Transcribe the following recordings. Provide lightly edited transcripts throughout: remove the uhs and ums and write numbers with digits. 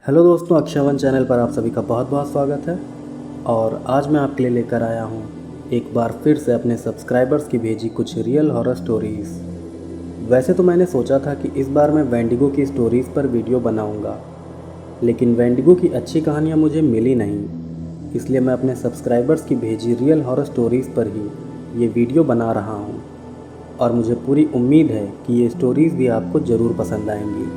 Hello दोस्तों, अक्षावन channel पर आप सभी का बहुत बहुत स्वागत है। और आज मैं आपके लिए लेकर आया हूँ एक बार फिर से अपने सब्सक्राइबर्स की भेजी कुछ रियल हॉरर स्टोरीज़। वैसे तो मैंने सोचा था कि इस बार मैं वेंडिगो की स्टोरीज़ पर वीडियो बनाऊँगा, लेकिन वेंडिगो की अच्छी कहानियाँ मुझे मिली नहीं, इसलिए मैं अपने सब्सक्राइबर्स की भेजी रियल हॉरर स्टोरीज़ पर ही ये वीडियो बना रहा हूँ। और मुझे पूरी उम्मीद है कि ये स्टोरीज़ भी आपको ज़रूर पसंद आएंगी।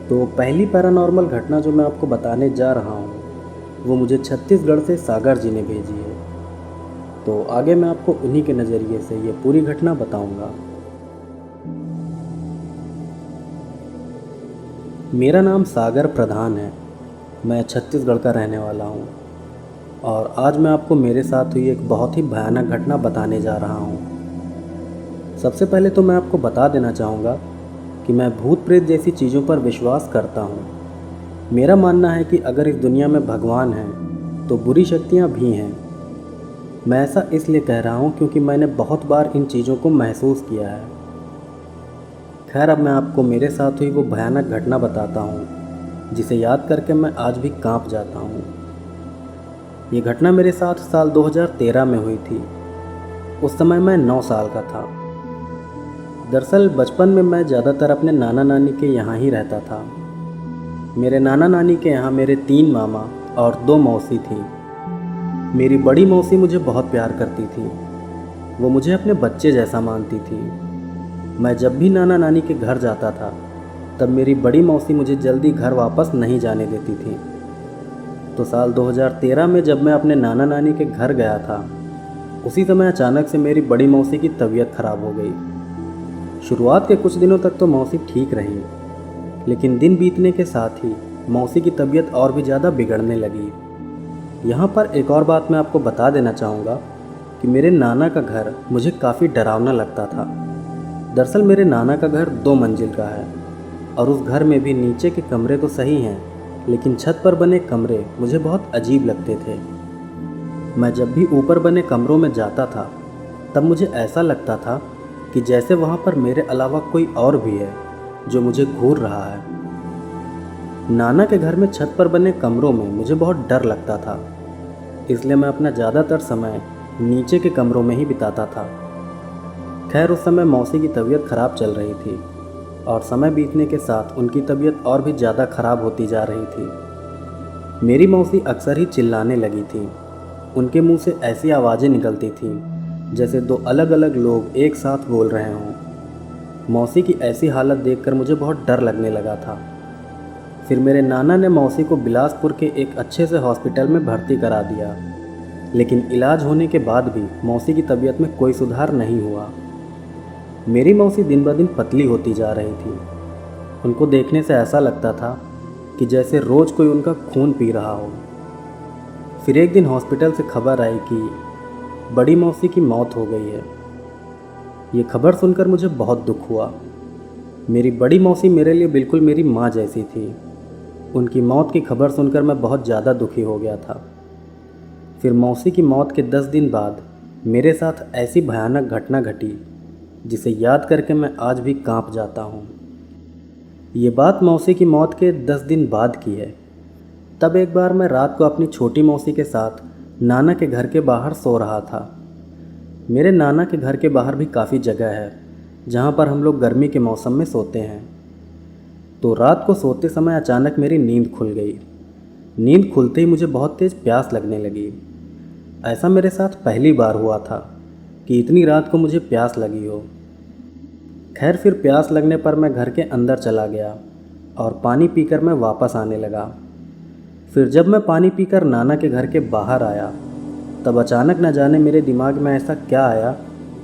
तो पहली पैरानॉर्मल घटना जो मैं आपको बताने जा रहा हूँ वो मुझे छत्तीसगढ़ से सागर जी ने भेजी है। तो आगे मैं आपको उन्हीं के नज़रिए से ये पूरी घटना बताऊंगा। मेरा नाम सागर प्रधान है। मैं छत्तीसगढ़ का रहने वाला हूँ और आज मैं आपको मेरे साथ हुई एक बहुत ही भयानक घटना बताने जा रहा हूँ। सबसे पहले तो मैं आपको बता देना चाहूँगा कि मैं भूत प्रेत जैसी चीज़ों पर विश्वास करता हूँ। मेरा मानना है कि अगर इस दुनिया में भगवान हैं तो बुरी शक्तियाँ भी हैं। मैं ऐसा इसलिए कह रहा हूँ क्योंकि मैंने बहुत बार इन चीज़ों को महसूस किया है। खैर, अब मैं आपको मेरे साथ हुई वो भयानक घटना बताता हूँ जिसे याद करके मैं आज भी कांप जाता हूँ। ये घटना मेरे साथ साल 2013 में हुई थी। उस समय मैं 9 साल का था। दरअसल बचपन में मैं ज़्यादातर अपने नाना नानी के यहाँ ही रहता था। मेरे नाना नानी के यहाँ मेरे 3 मामा और 2 मौसी थी। मेरी बड़ी मौसी मुझे बहुत प्यार करती थी। वो मुझे अपने बच्चे जैसा मानती थी। मैं जब भी नाना नानी के घर जाता था तब मेरी बड़ी मौसी मुझे जल्दी घर वापस नहीं जाने देती थी। तो साल 2013 में जब मैं अपने नाना नानी के घर गया था, उसी समय अचानक से मेरी बड़ी मौसी की तबीयत खराब हो गई। शुरुआत के कुछ दिनों तक तो मौसी ठीक रही, लेकिन दिन बीतने के साथ ही मौसी की तबीयत और भी ज़्यादा बिगड़ने लगी। यहाँ पर एक और बात मैं आपको बता देना चाहूँगा कि मेरे नाना का घर मुझे काफ़ी डरावना लगता था। दरअसल मेरे नाना का घर 2 मंजिल का है और उस घर में भी नीचे के कमरे तो सही हैं, लेकिन छत पर बने कमरे मुझे बहुत अजीब लगते थे। मैं जब भी ऊपर बने कमरों में जाता था तब मुझे ऐसा लगता था कि जैसे वहाँ पर मेरे अलावा कोई और भी है जो मुझे घूर रहा है। नाना के घर में छत पर बने कमरों में मुझे बहुत डर लगता था, इसलिए मैं अपना ज़्यादातर समय नीचे के कमरों में ही बिताता था। खैर, उस समय मौसी की तबीयत ख़राब चल रही थी और समय बीतने के साथ उनकी तबीयत और भी ज़्यादा ख़राब होती जा रही थी। मेरी मौसी अक्सर ही चिल्लाने लगी थी। उनके मुंह से ऐसी आवाज़ें निकलती थीं जैसे 2 अलग अलग लोग एक साथ बोल रहे हों। मौसी की ऐसी हालत देखकर मुझे बहुत डर लगने लगा था। फिर मेरे नाना ने मौसी को बिलासपुर के एक अच्छे से हॉस्पिटल में भर्ती करा दिया, लेकिन इलाज होने के बाद भी मौसी की तबीयत में कोई सुधार नहीं हुआ। मेरी मौसी दिन ब दिन पतली होती जा रही थी। उनको देखने से ऐसा लगता था कि जैसे रोज़ कोई उनका खून पी रहा हो। फिर एक दिन हॉस्पिटल से खबर आई कि बड़ी मौसी की मौत हो गई है। ये खबर सुनकर मुझे बहुत दुख हुआ। मेरी बड़ी मौसी मेरे लिए बिल्कुल मेरी माँ जैसी थी। उनकी मौत की खबर सुनकर मैं बहुत ज़्यादा दुखी हो गया था। फिर मौसी की मौत के 10 दिन बाद मेरे साथ ऐसी भयानक घटना घटी जिसे याद करके मैं आज भी कांप जाता हूँ। ये बात मौसी की मौत के 10 दिन बाद की है। तब एक बार मैं रात को अपनी छोटी मौसी के साथ नाना के घर के बाहर सो रहा था। मेरे नाना के घर के बाहर भी काफ़ी जगह है जहाँ पर हम लोग गर्मी के मौसम में सोते हैं। तो रात को सोते समय अचानक मेरी नींद खुल गई। नींद खुलते ही मुझे बहुत तेज़ प्यास लगने लगी। ऐसा मेरे साथ पहली बार हुआ था कि इतनी रात को मुझे प्यास लगी हो। खैर, फिर प्यास लगने पर मैं घर के अंदर चला गया और पानी पीकर मैं वापस आने लगा। फिर जब मैं पानी पीकर नाना के घर के बाहर आया तब अचानक न जाने मेरे दिमाग में ऐसा क्या आया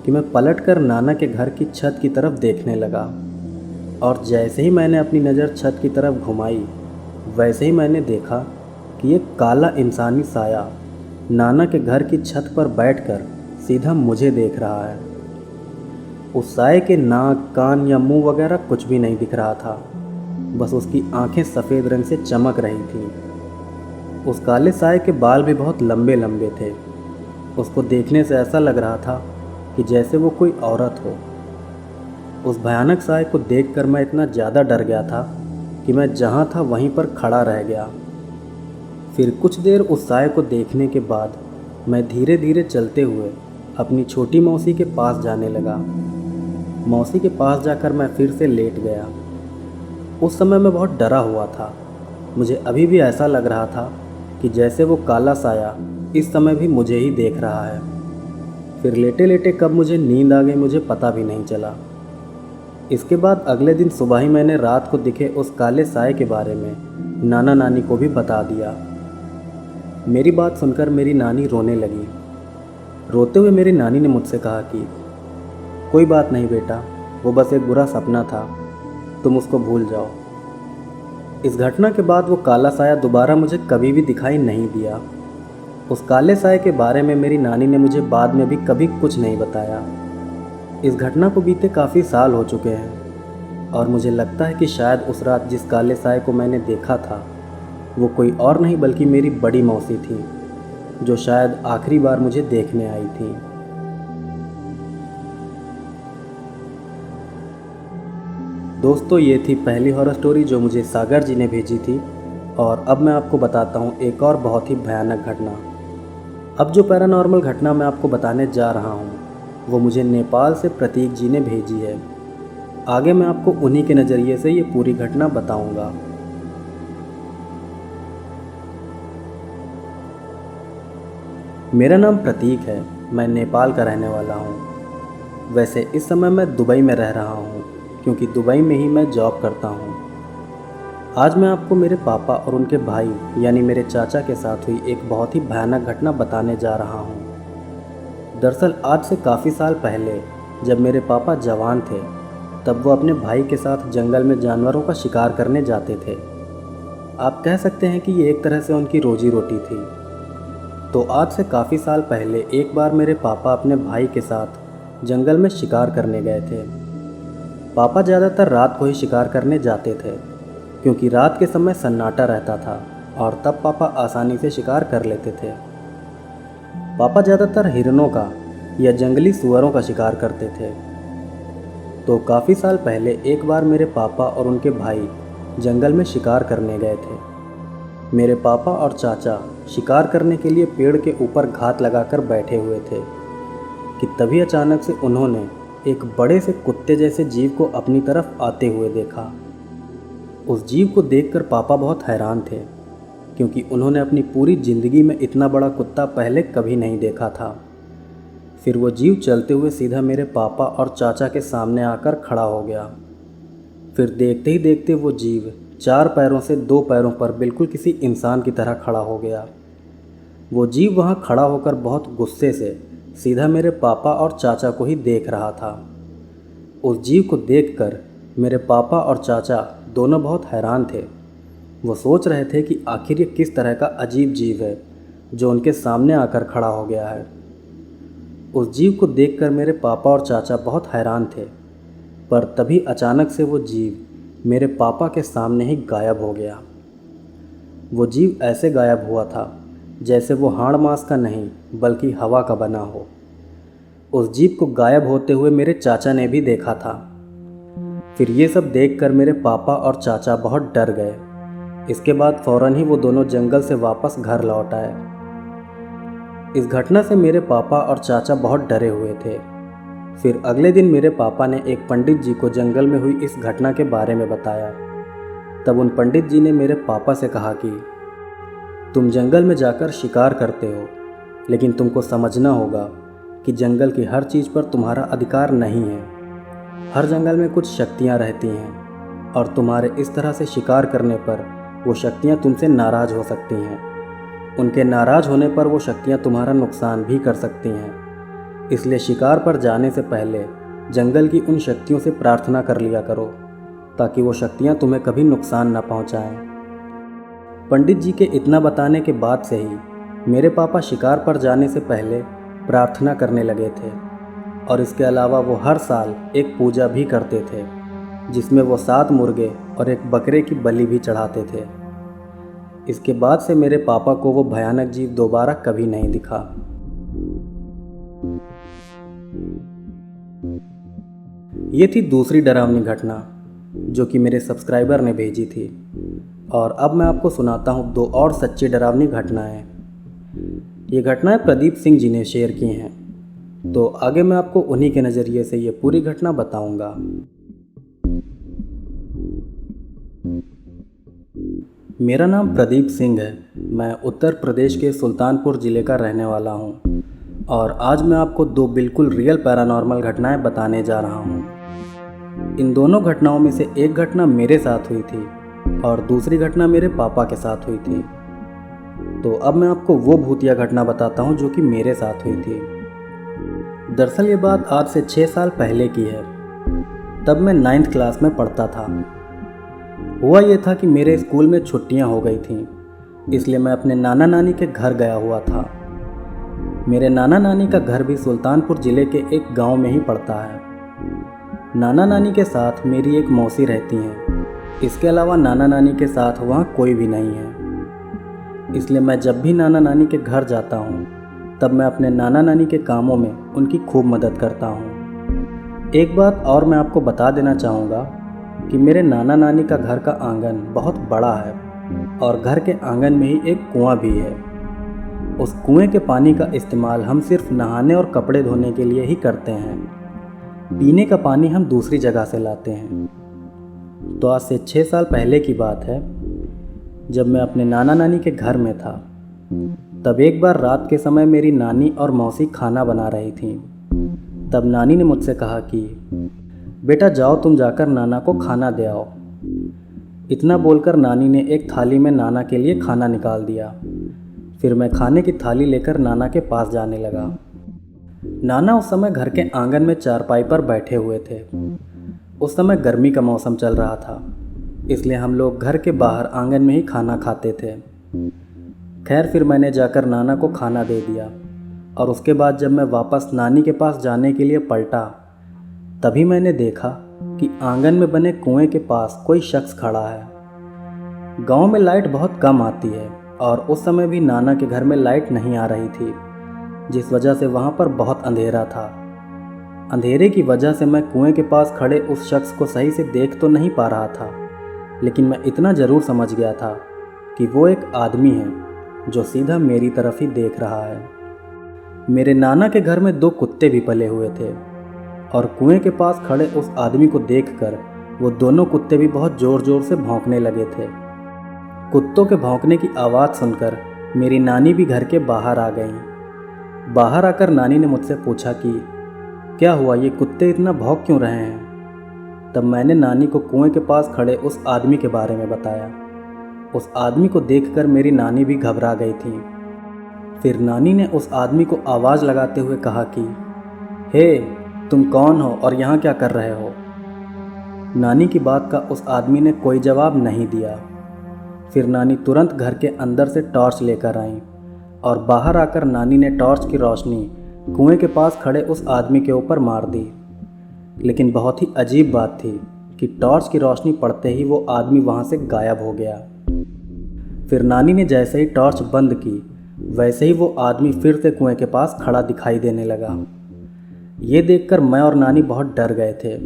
कि मैं पलटकर नाना के घर की छत की तरफ देखने लगा। और जैसे ही मैंने अपनी नज़र छत की तरफ घुमाई, वैसे ही मैंने देखा कि एक काला इंसानी साया नाना के घर की छत पर बैठकर सीधा मुझे देख रहा है। उस साये के नाक, कान या मुंह वगैरह कुछ भी नहीं दिख रहा था, बस उसकी आंखें सफ़ेद रंग से चमक रही थीं। उस काले साये के बाल भी बहुत लंबे लंबे थे। उसको देखने से ऐसा लग रहा था कि जैसे वो कोई औरत हो। उस भयानक साये को देखकर मैं इतना ज़्यादा डर गया था कि मैं जहाँ था वहीं पर खड़ा रह गया। फिर कुछ देर उस साए को देखने के बाद मैं धीरे धीरे चलते हुए अपनी छोटी मौसी के पास जाने लगा। मौसी के पास जाकर मैं फिर से लेट गया। उस समय मैं बहुत डरा हुआ था। मुझे अभी भी ऐसा लग रहा था कि जैसे वो काला साया इस समय भी मुझे ही देख रहा है। फिर लेटे लेटे कब मुझे नींद आ गई मुझे पता भी नहीं चला। इसके बाद अगले दिन सुबह ही मैंने रात को दिखे उस काले साए के बारे में नाना नानी को भी बता दिया। मेरी बात सुनकर मेरी नानी रोने लगी। रोते हुए मेरी नानी ने मुझसे कहा कि कोई बात नहीं बेटा, वो बस एक बुरा सपना था, तुम उसको भूल जाओ। इस घटना के बाद वो काला साया दोबारा मुझे कभी भी दिखाई नहीं दिया। उस काले साए के बारे में मेरी नानी ने मुझे बाद में भी कभी कुछ नहीं बताया। इस घटना को बीते काफ़ी साल हो चुके हैं और मुझे लगता है कि शायद उस रात जिस काले साए को मैंने देखा था वो कोई और नहीं बल्कि मेरी बड़ी मौसी थी, जो शायद आखिरी बार मुझे देखने आई थी। दोस्तों, ये थी पहली हॉरर स्टोरी जो मुझे सागर जी ने भेजी थी और अब मैं आपको बताता हूँ एक और बहुत ही भयानक घटना। अब जो पैरानॉर्मल घटना मैं आपको बताने जा रहा हूँ वो मुझे नेपाल से प्रतीक जी ने भेजी है। आगे मैं आपको उन्हीं के नज़रिए से ये पूरी घटना बताऊँगा। मेरा नाम प्रतीक है, मैं नेपाल का रहने वाला हूँ। वैसे इस समय मैं दुबई में रह रहा हूँ क्योंकि दुबई में ही मैं जॉब करता हूँ। आज मैं आपको मेरे पापा और उनके भाई यानी मेरे चाचा के साथ हुई एक बहुत ही भयानक घटना बताने जा रहा हूँ। दरअसल आज से काफ़ी साल पहले जब मेरे पापा जवान थे तब वो अपने भाई के साथ जंगल में जानवरों का शिकार करने जाते थे। आप कह सकते हैं कि ये एक तरह से उनकी रोजी रोटी थी। तो आज से काफ़ी साल पहले एक बार मेरे पापा अपने भाई के साथ जंगल में शिकार करने गए थे। पापा ज़्यादातर रात को ही शिकार करने जाते थे क्योंकि रात के समय सन्नाटा रहता था और तब पापा आसानी से शिकार कर लेते थे। पापा ज़्यादातर हिरणों का या जंगली सुअरों का शिकार करते थे। तो काफ़ी साल पहले एक बार मेरे पापा और उनके भाई जंगल में शिकार करने गए थे। मेरे पापा और चाचा शिकार करने के लिए पेड़ के ऊपर घात लगाकर बैठे हुए थे कि तभी अचानक से उन्होंने एक बड़े से कुत्ते जैसे जीव को अपनी तरफ आते हुए देखा। उस जीव को देखकर पापा बहुत हैरान थे क्योंकि उन्होंने अपनी पूरी ज़िंदगी में इतना बड़ा कुत्ता पहले कभी नहीं देखा था। फिर वो जीव चलते हुए सीधा मेरे पापा और चाचा के सामने आकर खड़ा हो गया। फिर देखते ही देखते वो जीव 4 पैरों से 2 पैरों पर बिल्कुल किसी इंसान की तरह खड़ा हो गया। वो जीव वहाँ खड़ा होकर बहुत गुस्से से सीधा मेरे पापा और चाचा को ही देख रहा था। उस जीव को देखकर मेरे पापा और चाचा दोनों बहुत हैरान थे। वो सोच रहे थे कि आखिर ये किस तरह का अजीब जीव है जो उनके सामने आकर खड़ा हो गया है। उस जीव को देखकर मेरे पापा और चाचा बहुत हैरान थे, पर तभी अचानक से वो जीव मेरे पापा के सामने ही गायब हो गया। वो जीव ऐसे गायब हुआ था जैसे वो हाड़ मांस का नहीं बल्कि हवा का बना हो। उस जीव को गायब होते हुए मेरे चाचा ने भी देखा था। फिर ये सब देखकर मेरे पापा और चाचा बहुत डर गए। इसके बाद फ़ौरन ही वो दोनों जंगल से वापस घर लौट आए। इस घटना से मेरे पापा और चाचा बहुत डरे हुए थे। फिर अगले दिन मेरे पापा ने एक पंडित जी को जंगल में हुई इस घटना के बारे में बताया। तब उन पंडित जी ने मेरे पापा से कहा कि तुम जंगल में जाकर शिकार करते हो, लेकिन तुमको समझना होगा कि जंगल की हर चीज़ पर तुम्हारा अधिकार नहीं है। हर जंगल में कुछ शक्तियाँ रहती हैं और तुम्हारे इस तरह से शिकार करने पर वो शक्तियाँ तुमसे नाराज़ हो सकती हैं। उनके नाराज़ होने पर वो शक्तियाँ तुम्हारा नुकसान भी कर सकती हैं। इसलिए शिकार पर जाने से पहले जंगल की उन शक्तियों से प्रार्थना कर लिया करो ताकि वो शक्तियाँ तुम्हें कभी नुकसान न पहुँचाएँ। पंडित जी के इतना बताने के बाद से ही मेरे पापा शिकार पर जाने से पहले प्रार्थना करने लगे थे और इसके अलावा वो हर साल एक पूजा भी करते थे जिसमें वो 7 मुर्गे और एक बकरे की बलि भी चढ़ाते थे। इसके बाद से मेरे पापा को वो भयानक जीव दोबारा कभी नहीं दिखा। ये थी दूसरी डरावनी घटना। जो कि मेरे सब्सक्राइबर ने भेजी थी। और अब मैं आपको सुनाता हूँ 2 और सच्ची डरावनी घटनाएं। ये घटनाएं प्रदीप सिंह जी ने शेयर की हैं, तो आगे मैं आपको उन्हीं के नज़रिए से ये पूरी घटना बताऊंगा। मेरा नाम प्रदीप सिंह है। मैं उत्तर प्रदेश के सुल्तानपुर ज़िले का रहने वाला हूँ और आज मैं आपको 2 बिल्कुल रियल पैरानॉर्मल घटनाएं बताने जा रहा हूँ। इन दोनों घटनाओं में से एक घटना मेरे साथ हुई थी और दूसरी घटना मेरे पापा के साथ हुई थी। तो अब मैं आपको वो भूतिया घटना बताता हूँ जो कि मेरे साथ हुई थी। दरअसल ये बात आज से 6 साल पहले की है। तब मैं 9th क्लास में पढ़ता था। हुआ ये था कि मेरे स्कूल में छुट्टियां हो गई थीं, इसलिए मैं अपने नाना नानी के घर गया हुआ था। मेरे नाना नानी का घर भी सुल्तानपुर ज़िले के एक गांव में ही पड़ता है। नाना नानी के साथ मेरी एक मौसी रहती हैं। इसके अलावा नाना नानी के साथ वहाँ कोई भी नहीं है। इसलिए मैं जब भी नाना नानी के घर जाता हूँ तब मैं अपने नाना नानी के कामों में उनकी खूब मदद करता हूँ। एक बात और मैं आपको बता देना चाहूँगा कि मेरे नाना नानी का घर का आंगन बहुत बड़ा है और घर के आंगन में ही एक कुआं भी है। उस कुएं के पानी का इस्तेमाल हम सिर्फ नहाने और कपड़े धोने के लिए ही करते हैं। पीने का पानी हम दूसरी जगह से लाते हैं। तो आज से 6 साल पहले की बात है, जब मैं अपने नाना नानी के घर में था। तब एक बार रात के समय मेरी नानी और मौसी खाना बना रही थीं। तब नानी ने मुझसे कहा कि बेटा जाओ तुम जाकर नाना को खाना दे आओ। इतना बोलकर नानी ने एक थाली में नाना के लिए खाना निकाल दिया। फिर मैं खाने की थाली लेकर नाना के पास जाने लगा। नाना उस समय घर के आंगन में चारपाई पर बैठे हुए थे। उस समय गर्मी का मौसम चल रहा था, इसलिए हम लोग घर के बाहर आंगन में ही खाना खाते थे। खैर फिर मैंने जाकर नाना को खाना दे दिया और उसके बाद जब मैं वापस नानी के पास जाने के लिए पलटा, तभी मैंने देखा कि आंगन में बने कुएं के पास कोई शख्स खड़ा है। गांव में लाइट बहुत कम आती है और उस समय भी नाना के घर में लाइट नहीं आ रही थी, जिस वजह से वहां पर बहुत अंधेरा था। अंधेरे की वजह से मैं कुएं के पास खड़े उस शख्स को सही से देख तो नहीं पा रहा था, लेकिन मैं इतना ज़रूर समझ गया था कि वो एक आदमी है जो सीधा मेरी तरफ ही देख रहा है। मेरे नाना के घर में 2 कुत्ते भी पले हुए थे और कुएं के पास खड़े उस आदमी को देखकर वो दोनों कुत्ते भी बहुत ज़ोर ज़ोर से भौंकने लगे थे। कुत्तों के भौंकने की आवाज़ सुनकर मेरी नानी भी घर के बाहर आ गईं। बाहर आकर नानी ने मुझसे पूछा कि क्या हुआ, ये कुत्ते इतना भौंक क्यों रहे हैं। तब मैंने नानी को कुएं के पास खड़े उस आदमी के बारे में बताया। उस आदमी को देखकर मेरी नानी भी घबरा गई थी। फिर नानी ने उस आदमी को आवाज़ लगाते हुए कहा कि हे, तुम कौन हो और यहाँ क्या कर रहे हो। नानी की बात का उस आदमी ने कोई जवाब नहीं दिया। फिर नानी तुरंत घर के अंदर से टॉर्च लेकर आई और बाहर आकर नानी ने टॉर्च की रोशनी कुएं के पास खड़े उस आदमी के ऊपर मार दी। लेकिन बहुत ही अजीब बात थी कि टॉर्च की रोशनी पड़ते ही वो आदमी वहाँ से गायब हो गया। फिर नानी ने जैसे ही टॉर्च बंद की, वैसे ही वो आदमी फिर से कुएं के पास खड़ा दिखाई देने लगा। ये देखकर मैं और नानी बहुत डर गए थे।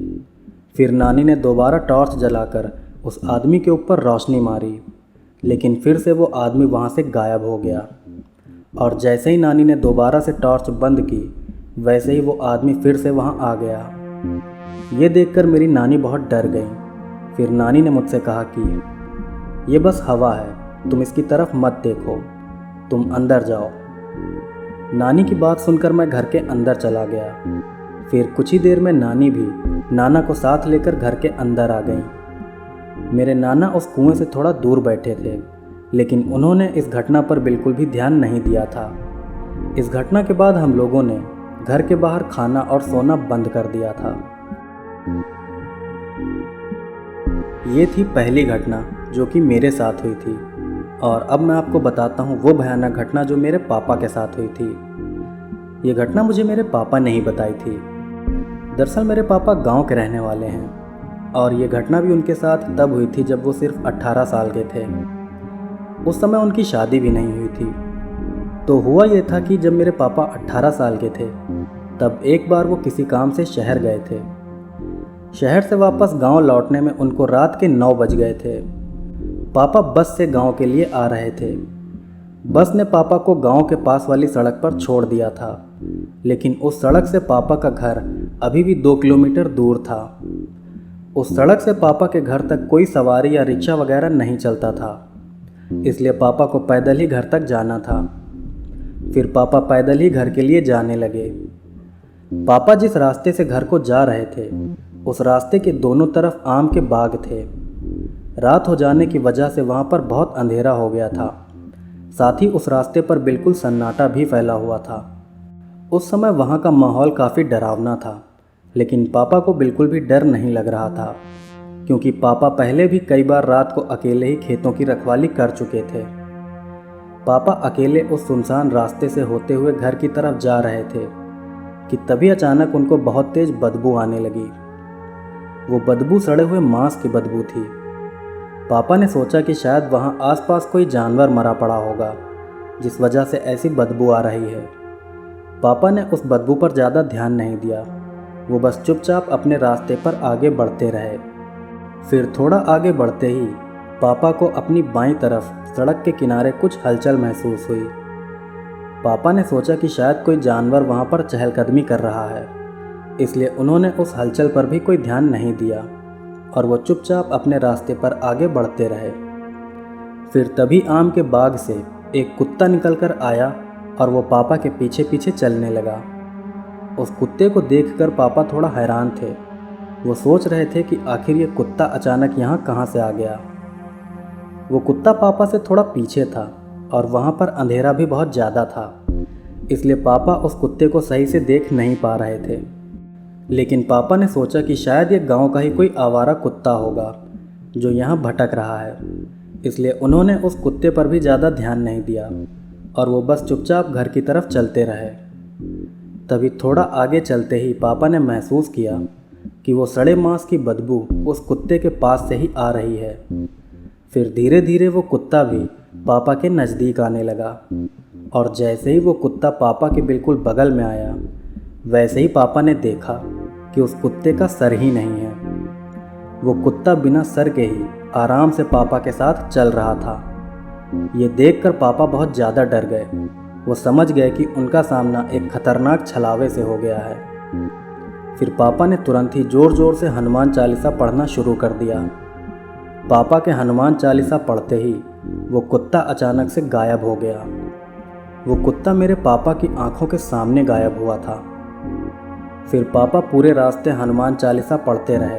फिर नानी ने दोबारा टॉर्च जलाकर उस आदमी के ऊपर रोशनी मारी, लेकिन फिर से वो आदमी वहाँ से गायब हो गया। और जैसे ही नानी ने दोबारा से टॉर्च बंद की, वैसे ही वो आदमी फिर से वहाँ आ गया। ये देखकर मेरी नानी बहुत डर गई। फिर नानी ने मुझसे कहा कि ये बस हवा है, तुम इसकी तरफ मत देखो, तुम अंदर जाओ। नानी की बात सुनकर मैं घर के अंदर चला गया। फिर कुछ ही देर में नानी भी नाना को साथ लेकर घर के अंदर आ गई। मेरे नाना उस कुएं से थोड़ा दूर बैठे थे, लेकिन उन्होंने इस घटना पर बिल्कुल भी ध्यान नहीं दिया था। इस घटना के बाद हम लोगों ने घर के बाहर खाना और सोना बंद कर दिया था। ये थी पहली घटना जो कि मेरे साथ हुई थी। और अब मैं आपको बताता हूँ वो भयानक घटना जो मेरे पापा के साथ हुई थी। ये घटना मुझे मेरे पापा ने ही बताई थी। दरअसल मेरे पापा गांव के रहने वाले हैं और ये घटना भी उनके साथ तब हुई थी जब वो सिर्फ 18 साल के थे। उस समय उनकी शादी भी नहीं हुई थी। तो हुआ ये था कि जब मेरे पापा 18 साल के थे, तब एक बार वो किसी काम से शहर गए थे। शहर से वापस गांव लौटने में उनको रात के 9 बज गए थे। पापा बस से गांव के लिए आ रहे थे। बस ने पापा को गांव के पास वाली सड़क पर छोड़ दिया था, लेकिन उस सड़क से पापा का घर अभी भी 2 किलोमीटर दूर था। उस सड़क से पापा के घर तक कोई सवारी या रिक्शा वगैरह नहीं चलता था, इसलिए पापा को पैदल ही घर तक जाना था। फिर पापा पैदल ही घर के लिए जाने लगे। पापा जिस रास्ते से घर को जा रहे थे, उस रास्ते के दोनों तरफ आम के बाग थे। रात हो जाने की वजह से वहाँ पर बहुत अंधेरा हो गया था। साथ ही उस रास्ते पर बिल्कुल सन्नाटा भी फैला हुआ था। उस समय वहाँ का माहौल काफ़ी डरावना था, लेकिन पापा को बिल्कुल भी डर नहीं लग रहा था, क्योंकि पापा पहले भी कई बार रात को अकेले ही खेतों की रखवाली कर चुके थे। पापा अकेले उस सुनसान रास्ते से होते हुए घर की तरफ जा रहे थे कि तभी अचानक उनको बहुत तेज बदबू आने लगी। वो बदबू सड़े हुए मांस की बदबू थी। पापा ने सोचा कि शायद वहाँ आसपास कोई जानवर मरा पड़ा होगा, जिस वजह से ऐसी बदबू आ रही है। पापा ने उस बदबू पर ज़्यादा ध्यान नहीं दिया। वो बस चुपचाप अपने रास्ते पर आगे बढ़ते रहे। फिर थोड़ा आगे बढ़ते ही पापा को अपनी बाईं तरफ सड़क के किनारे कुछ हलचल महसूस हुई। पापा ने सोचा कि शायद कोई जानवर वहाँ पर चहलकदमी कर रहा है, इसलिए उन्होंने उस हलचल पर भी कोई ध्यान नहीं दिया और वो चुपचाप अपने रास्ते पर आगे बढ़ते रहे। फिर तभी आम के बाग से एक कुत्ता निकलकर आया और वो पापा के पीछे पीछे चलने लगा। उस कुत्ते को देखकर पापा थोड़ा हैरान थे। वो सोच रहे थे कि आखिर ये कुत्ता अचानक यहाँ कहाँ से आ गया। वो कुत्ता पापा से थोड़ा पीछे था और वहाँ पर अंधेरा भी बहुत ज़्यादा था, इसलिए पापा उस कुत्ते को सही से देख नहीं पा रहे थे। लेकिन पापा ने सोचा कि शायद ये गांव का ही कोई आवारा कुत्ता होगा जो यहाँ भटक रहा है, इसलिए उन्होंने उस कुत्ते पर भी ज़्यादा ध्यान नहीं दिया और वो बस चुपचाप घर की तरफ चलते रहे। तभी थोड़ा आगे चलते ही पापा ने महसूस किया कि वो सड़े मांस की बदबू उस कुत्ते के पास से ही आ रही है। फिर धीरे धीरे वो कुत्ता भी पापा के नज़दीक आने लगा और जैसे ही वो कुत्ता पापा के बिल्कुल बगल में आया, वैसे ही पापा ने देखा कि उस कुत्ते का सर ही नहीं है। वो कुत्ता बिना सर के ही आराम से पापा के साथ चल रहा था। ये देखकर पापा बहुत ज़्यादा डर गए। वो समझ गए कि उनका सामना एक खतरनाक छलावे से हो गया है। फिर पापा ने तुरंत ही ज़ोर ज़ोर से हनुमान चालीसा पढ़ना शुरू कर दिया। पापा के हनुमान चालीसा पढ़ते ही वो कुत्ता अचानक से गायब हो गया। वो कुत्ता मेरे पापा की आंखों के सामने गायब हुआ था। फिर पापा पूरे रास्ते हनुमान चालीसा पढ़ते रहे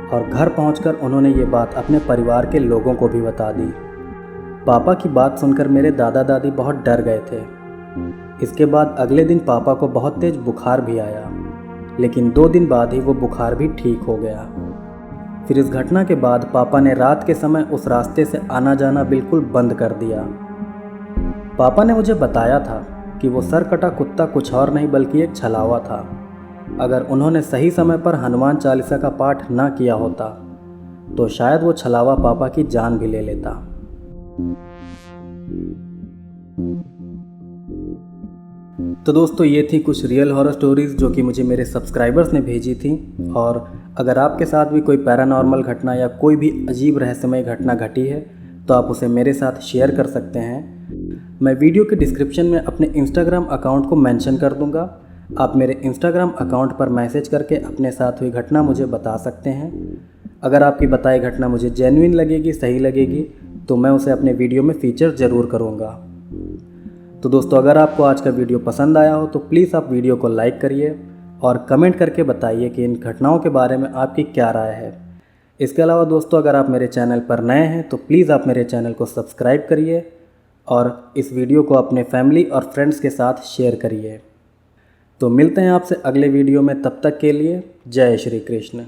और घर पहुंचकर उन्होंने ये बात अपने परिवार के लोगों को भी बता दी। पापा की बात सुनकर मेरे दादा दादी बहुत डर गए थे। इसके बाद अगले दिन पापा को बहुत तेज बुखार भी आया, लेकिन 2 दिन बाद ही वो बुखार भी ठीक हो गया। फिर इस घटना के बाद पापा ने रात के समय उस रास्ते से आना जाना बिल्कुल बंद कर दिया। पापा ने मुझे बताया था कि वो सर कटा कुत्ता कुछ और नहीं बल्कि एक छलावा था। अगर उन्होंने सही समय पर हनुमान चालीसा का पाठ ना किया होता तो शायद वो छलावा पापा की जान भी ले लेता। तो दोस्तों, ये थी कुछ रियल हॉरर स्टोरीज़ जो कि मुझे मेरे सब्सक्राइबर्स ने भेजी थी। और अगर आपके साथ भी कोई पैरानॉर्मल घटना या कोई भी अजीब रहस्यमय घटना घटी है तो आप उसे मेरे साथ शेयर कर सकते हैं। मैं वीडियो के डिस्क्रिप्शन में अपने इंस्टाग्राम अकाउंट को मेंशन कर दूंगा। आप मेरे इंस्टाग्राम अकाउंट पर मैसेज करके अपने साथ हुई घटना मुझे बता सकते हैं। अगर आपकी बताई घटना मुझे जेन्युइन लगेगी, सही लगेगी, तो मैं उसे अपने वीडियो में फ़ीचर ज़रूर करूँगा। तो दोस्तों, अगर आपको आज का वीडियो पसंद आया हो तो प्लीज़ आप वीडियो को लाइक करिए और कमेंट करके बताइए कि इन घटनाओं के बारे में आपकी क्या राय है। इसके अलावा दोस्तों, अगर आप मेरे चैनल पर नए हैं तो प्लीज़ आप मेरे चैनल को सब्सक्राइब करिए और इस वीडियो को अपने फैमिली और फ्रेंड्स के साथ शेयर करिए। तो मिलते हैं आपसे अगले वीडियो में, तब तक के लिए जय श्री कृष्ण।